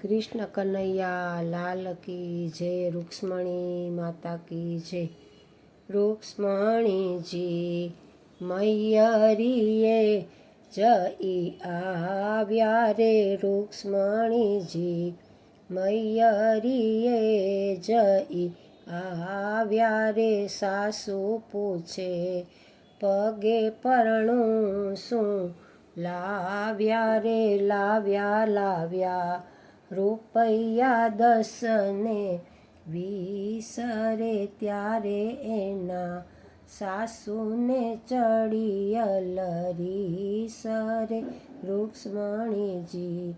कृष्ण कन्हैया लाल की जय। रुक्ष्मणी माता की जय। रुक्ष्मणी जी मैयरिये जई आव्या रे। रुक्ष्मणी जी मैयरिये जई आव्या रे। सासू पूछे पगे परણું શું લાવ્યા રે। લાવ્યા લાવ્યા રૂપિયા 10 ને 20 રે। ત્યારે એના સાસુને ચડી અલરીસ રે। રૂક્ષ્મણીજી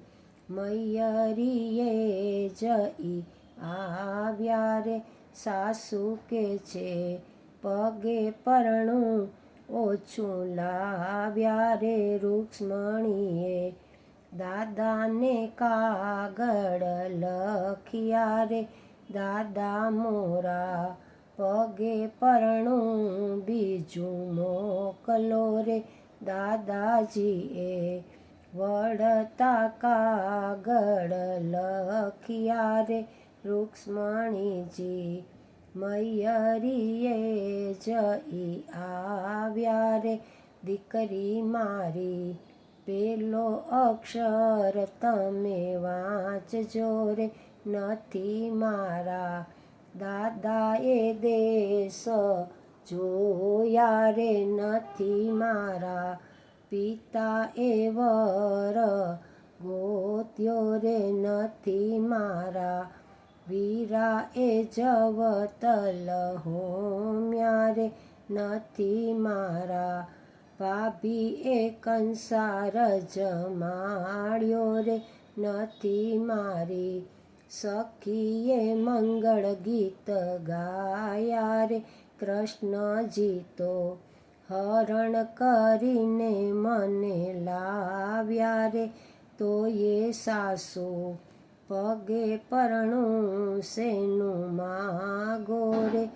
મૈયરીએ જઈ આવ્યા રે। સાસુ કે છે પગે પરણું ઓછું લાવ્યા રે। રૂક્ષ્મણીએ દાદાને કાગળ લખ્યા રે। દાદા મોરા પગે પરણું બીજું મોકલો રે। દાદાજીએ વળતા કાગળ લખ્યા રે। રૂક્ષ્મણીજી મૈયરીએ જઈ આવ્યા રે। દીકરી મારી પેલો અક્ષર તમે વાંચજો રે। નથી મારા દાદાએ દેશ જોયા રે। નથી મારા પિતાએ વર ગોત્યો રે। નથી મારા વીરાએ જવતલ હોમ્યા રે। નથી મારા ભાભીએ કંસાર જમાડ્યો રે। નથી મારી સખીએ મંગળ ગીત ગાયા રે। કૃષ્ણજી તો હરણ કરીને મને લાવ્યા રે। તો એ સાસુ પગે પરણું શેનું માગો રે।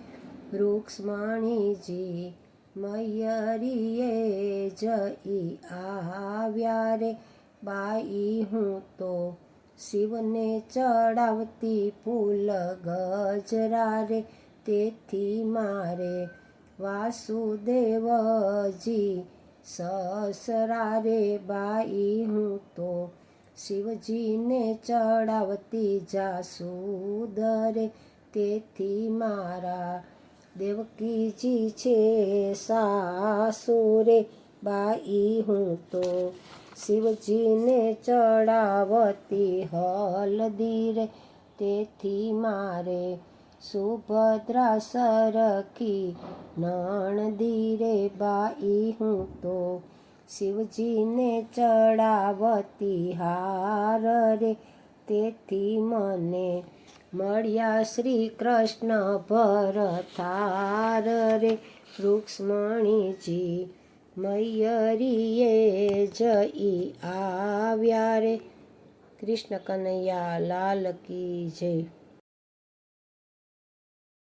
રૂક્ષ્મણીજી મૈયરીએ જઈ આવ્યા રે। બાઈ હું તો શિવને ચડાવતી ફૂલ ગજરા રે। તેથી મારે વાસુદેવજી સસરા રે। બાઈ હું તો શિવજીને ચડાવતી જાસૂદ રે। તેથી મારા દેવકીજી છે સાસુ રે। બાઈ હું તો શિવજીને ચડાવતી હળદી રે। તેથી મારે સુભદ્રા સરખી નણદી રે। બાઈ હું તો શિવજીને ચડાવતી હાર રે। તેથી મને મળ્યા શ્રી કૃષ્ણ ભરથાર રે। રૂક્ષ્મણીજી મૈયરીએ જઈ આવ્યા રે। કૃષ્ણ કનૈયા લાલ કી જય।